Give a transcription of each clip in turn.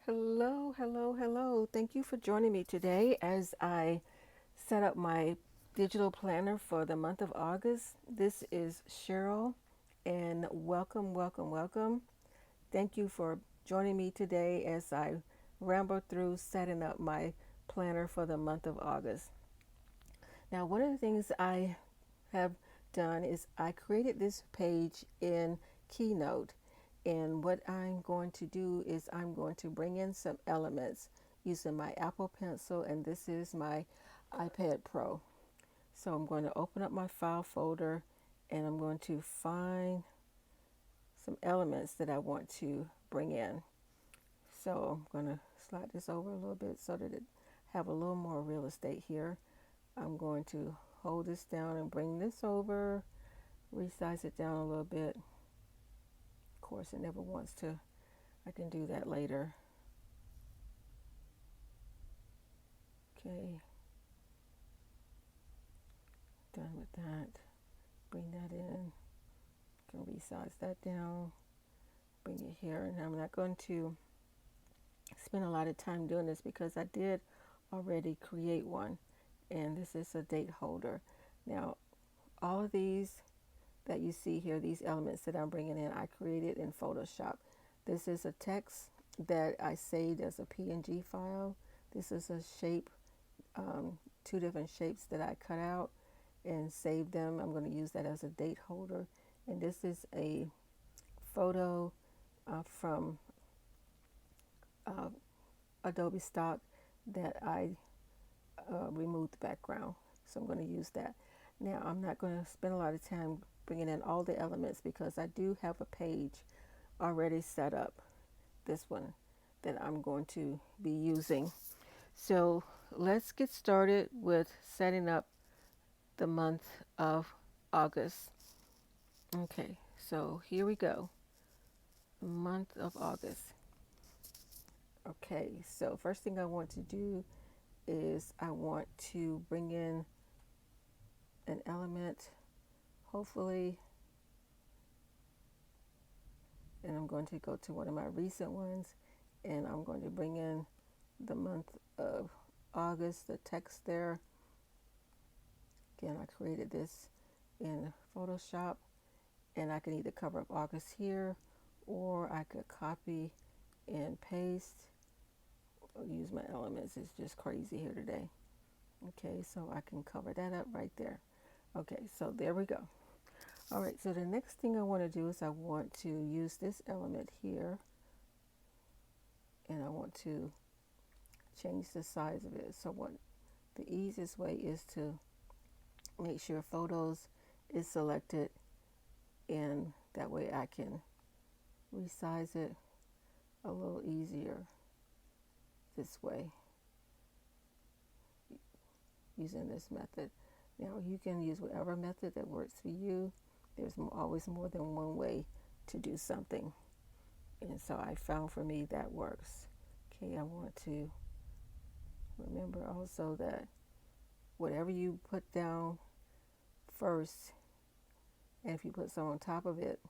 Hello, hello, hello. Thank you for joining me today as I set up my digital planner for the month of August. This is Cheryl, and welcome, welcome, welcome. Thank you for joining me today as I ramble through setting up my planner for the month of August. Now, one of the things I have done is I created this page in Keynote. And what I'm going to do is I'm going to bring in some elements using my Apple Pencil, and this is my iPad Pro. So I'm going to open up my file folder and I'm going to find some elements that I want to bring in. So I'm going to slide this over a little bit so that it have a little more real estate here. I'm going to hold this down and bring this over, resize it down a little bit. Of course, it never wants to. I can do that later. Okay, done with that. Bring that in. Can resize that down. Bring it here. And I'm not going to spend a lot of time doing this because I did already create one. And this is a date holder. Now, all of these that you see here, these elements that I'm bringing in, I created in Photoshop. This is a text that I saved as a PNG file. This is a shape, two different shapes that I cut out and saved them. I'm going to use that as a date holder. And this is a photo from uh, Adobe Stock that I removed the background. So I'm going to use that. Now I'm not going to spend a lot of time bringing in all the elements because I do have a page already set up, this one that I'm going to be using. So let's get started with setting up the month of August. Okay, so here we go. Month of August. Okay, so first thing I want to do is I want to bring in an element, hopefully, and I'm going to go to one of my recent ones and I'm going to bring in the month of August, the text there. Again, I created this in Photoshop and I can either cover up August here or I could copy and paste or use my elements. It's just crazy here today. Okay, so I can cover that up right there. Okay, so there we go. All right, so the next thing I want to do is I want to use this element here and I want to change the size of it. So what the easiest way is to make sure photos is selected and that way I can resize it a little easier this way using this method. Now you can use whatever method that works for you. There's always more than one way to do something. And so I found for me that works. Okay, I want to remember also that whatever you put down first, and if you put some on top of it,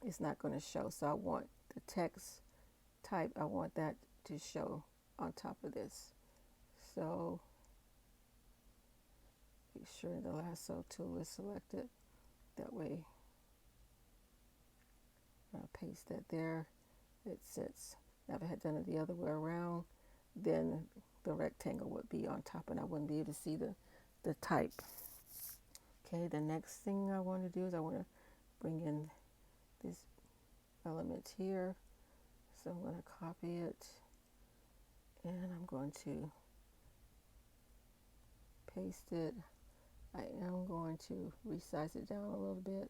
it's not going to show. So I want the text type, I want that to show on top of this. So make sure the lasso tool is selected. That way, I'll paste that there. It sits. Now, if I had done it the other way around, then the rectangle would be on top and I wouldn't be able to see the type. Okay, the next thing I want to do is I want to bring in this element here. So I'm going to copy it and I'm going to paste it. I am going to resize it down a little bit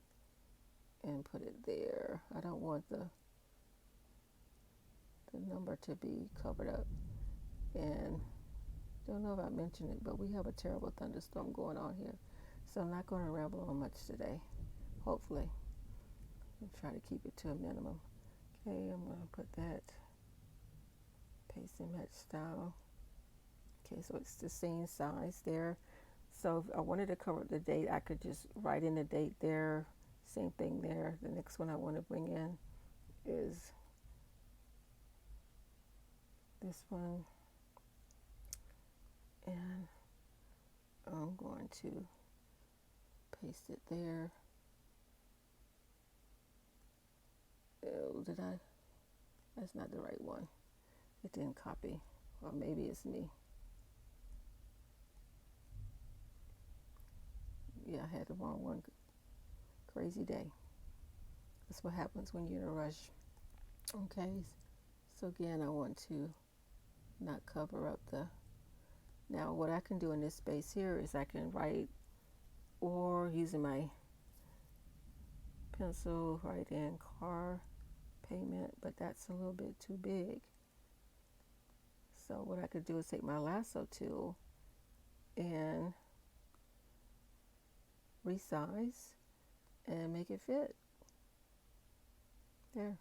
and put it there. I don't want the number to be covered up. And don't know if I mentioned it, but we have a terrible thunderstorm going on here. So I'm not going to ramble on much today. Hopefully. I'll try to keep it to a minimum. Okay, I'm going to put that paste and match style. Okay, so it's the same size there. So if I wanted to cover the date, I could just write in the date there. Same thing there. The next one I want to bring in is this one, and I'm going to paste it there. Oh, did I? That's not the right one. It didn't copy. Or maybe it's me. Yeah, I had the wrong one. Crazy day. That's what happens when you're in a rush. Okay, so again, I want to not cover up the. Now, what I can do in this space here is I can write, or using my pencil, write in car payment, but that's a little bit too big. So what I could do is take my lasso tool and resize and make it fit. There.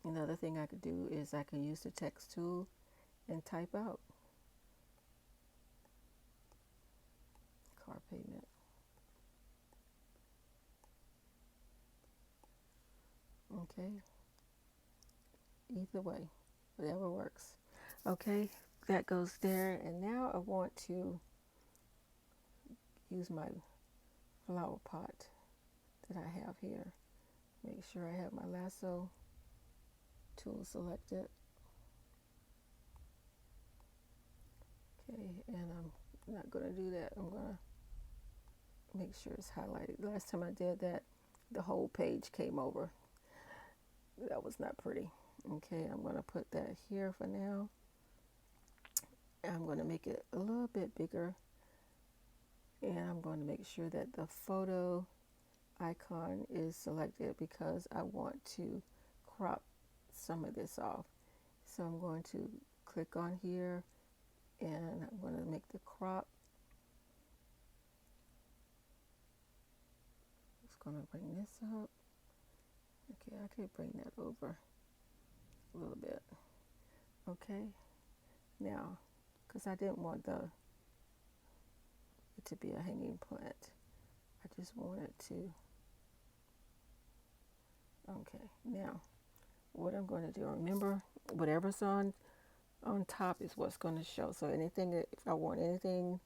Another thing I could do is I can use the text tool and type out car payment. Okay. Either way, whatever works. Okay, that goes there. And now I want to use my flower pot that I have here. Make sure I have my lasso tool selected. Okay, and I'm not going to do that. I'm going to make sure it's highlighted. Last time I did that, the whole page came over. That was not pretty. Okay, I'm going to put that here for now. I'm going to make it a little bit bigger, and I'm going to make sure that the photo icon is selected because I want to crop some of this off. So I'm going to click on here, and I'm going to make the crop. Just going to bring this up. Okay, I could bring that over a little bit. Okay, now, because I didn't want it to be a hanging plant, I just wanted to. Okay, now, what I'm going to do, remember, whatever's on top is what's going to show. So anything that, if I want anything,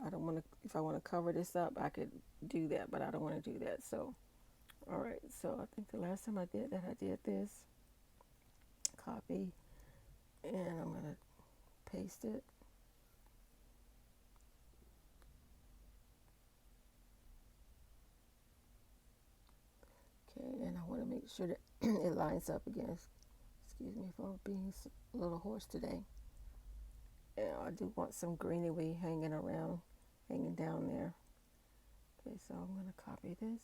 I don't want to, if I want to cover this up, I could do that, but I don't want to do that. So, all right, so I think the last time I did that, I did this, copy, and I'm going to paste it. Okay, and I want to make sure that it lines up again. Excuse me for being a little hoarse today. And I do want some greenery hanging around, hanging down there. Okay, so I'm going to copy this,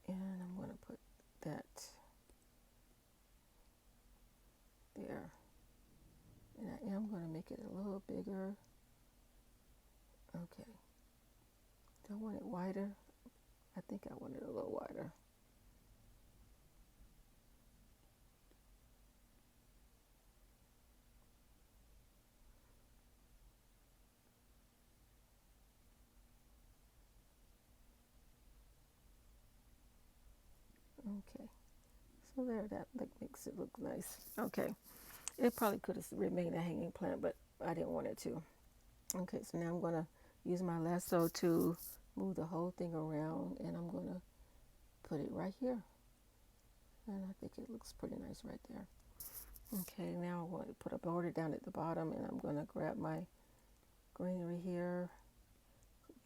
and I'm going to put that there. And I am going to make it a little bigger. Okay. Do I want it wider? I think I want it a little wider. Okay. So there, that makes it look nice. Okay. It probably could have remained a hanging plant, but I didn't want it to. Okay, so now I'm going to use my lasso to move the whole thing around, and I'm going to put it right here. And I think it looks pretty nice right there. Okay, now I want to put a border down at the bottom, and I'm going to grab my greenery here.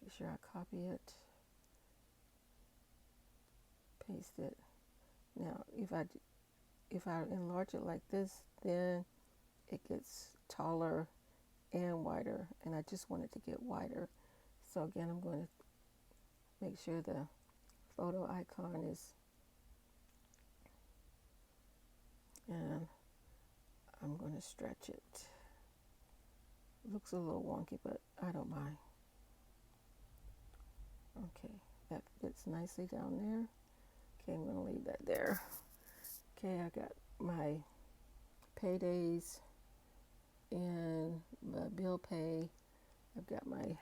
Make sure I copy it. Paste it. Now, if I enlarge it like this, then it gets taller and wider, and I just want it to get wider. So again, I'm going to make sure the photo icon is, and I'm going to stretch it. It looks a little wonky, but I don't mind. Okay, that fits nicely down there. Okay, I'm going to leave that there. Okay, I got my paydays and my bill pay. I've got my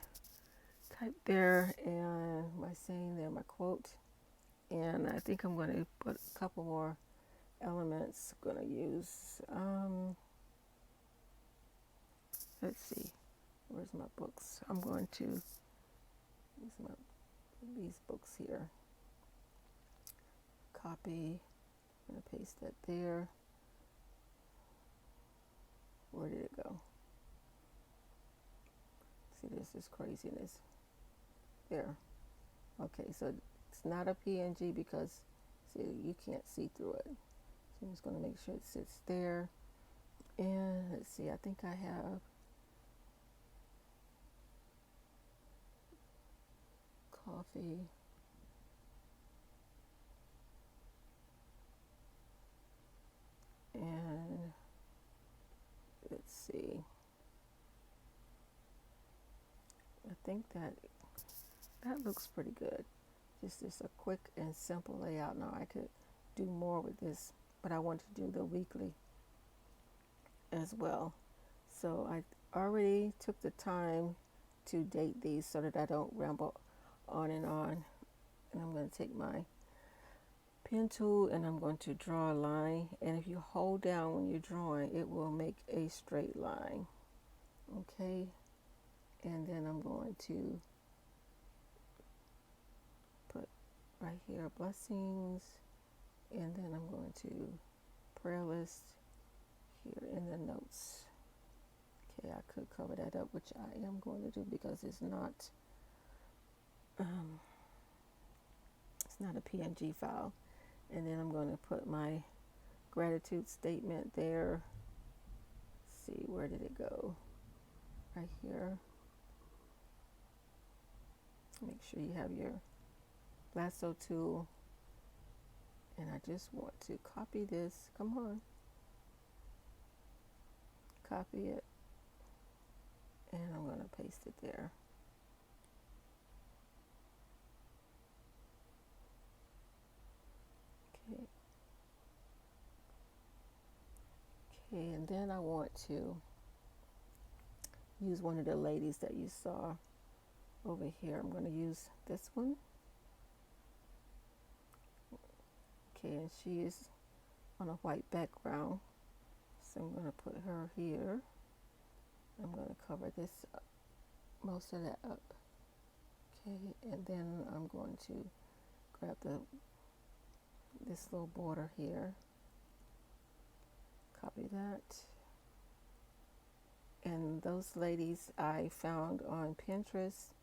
type there and my saying there, my quote. And I think I'm going to put a couple more elements. Going to use, let's see, where's my books? I'm going to use these books here. Copy, I'm going to paste that there. Where did it go? See, this is craziness. There. Okay, so it's not a PNG because, see, you can't see through it. So I'm just going to make sure it sits there. And let's see, I think I have coffee. And let's see. I think that looks pretty good. Just a quick and simple layout. Now I could do more with this, but I want to do the weekly as well. So I already took the time to date these so that I don't ramble on and on. And I'm going to take my pen tool and I'm going to draw a line. And if you hold down when you're drawing, it will make a straight line. Okay. And then I'm going to put right here blessings. And then I'm going to prayer list here in the notes. Okay, I could cover that up, which I am going to do because it's not a PNG file. And then I'm going to put my gratitude statement there. Let's see, where did it go? Right here. Make sure you have your lasso tool. And I just want to copy this. Come on. Copy it. And I'm going to paste it there. Okay. Okay, and then I want to use one of the ladies that you saw over here. I'm going to use this one. Okay, and she is on a white background. So I'm going to put her here. I'm going to cover this up, most of that up. Okay, and then I'm going to grab this little border here. Copy that. And those ladies I found on Pinterest.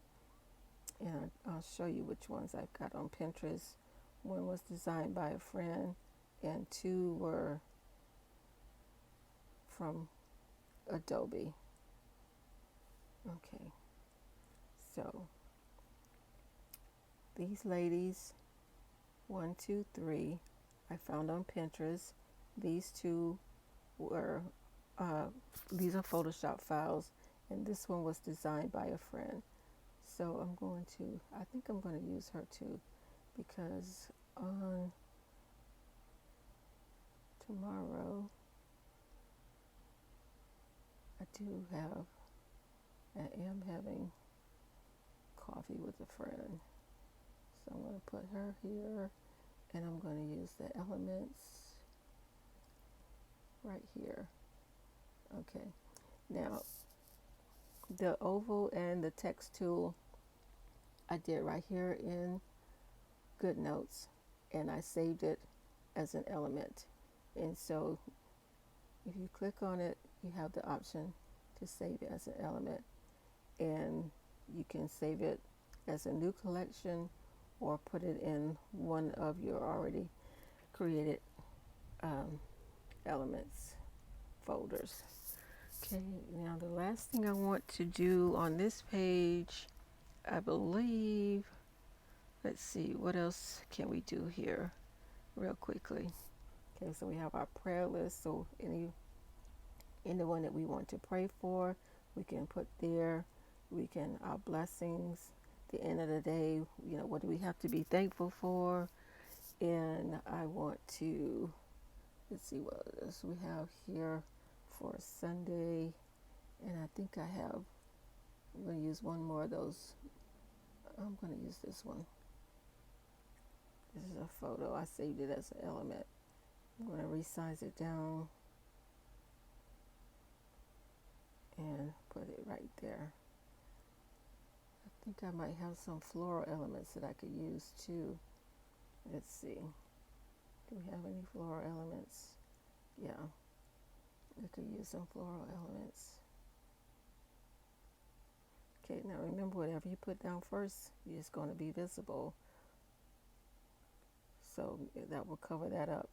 And I'll show you which ones I've got on Pinterest. One was designed by a friend, and two were from Adobe. Okay, so these ladies, 1, 2, 3, I found on Pinterest. These two were, these are Photoshop files, and this one was designed by a friend. So I think I'm going to use her too, because on tomorrow, I am having coffee with a friend. So I'm going to put her here, and I'm going to use the elements right here. Okay, now the oval and the text tool I did right here in GoodNotes, and I saved it as an element. And so if you click on it, you have the option to save it as an element, and you can save it as a new collection or put it in one of your already created elements folders. Okay, now the last thing I want to do on this page, I believe, let's see, what else can we do here real quickly? Okay, so we have our prayer list. So anyone that we want to pray for, we can put there. We can, our blessings, the end of the day, what do we have to be thankful for? And I want to, let's see what else we have here for Sunday. And I think I'm going to use one more of those. I'm going to use this one. This is a photo. I saved it as an element. I'm going to resize it down and put it right there. I think I might have some floral elements that I could use too. Let's see. Do we have any floral elements? Yeah, we could use some floral elements. Okay, now remember, whatever you put down first is going to be visible. So that will cover that up.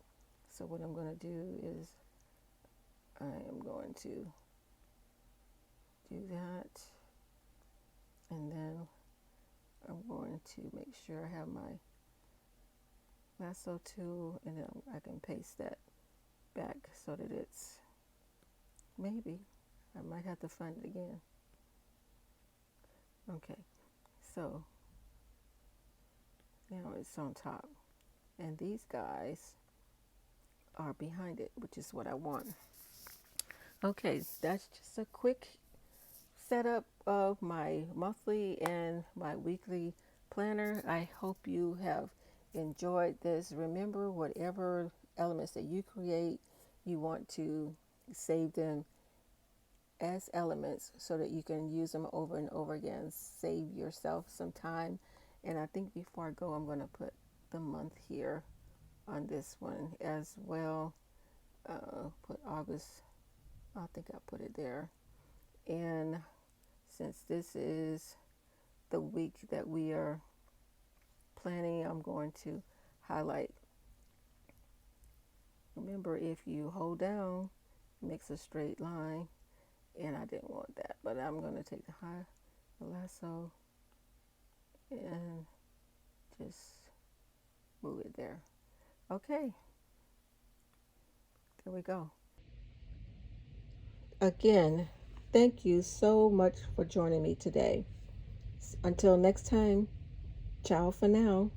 So what I'm going to do is I am going to do that. And then I'm going to make sure I have my lasso tool, and then I can paste that back so that it's, maybe I might have to find it again. Okay, so now it's on top, and these guys are behind it, which is what I want. Okay, that's just a quick setup of my monthly and my weekly planner. I hope you have enjoyed this. Remember, whatever elements that you create, you want to save them as elements so that you can use them over and over again. Save yourself some time. And I think before I go, I'm going to put the month here on this one as well. Put August. I think I put it there. And since this is the week that we are planning, I'm going to highlight. Remember, if you hold down, it makes a straight line, and I didn't want that, but I'm going to take the lasso and just move it there. Okay, there we go. Again, thank you so much for joining me today. Until next time, ciao for now.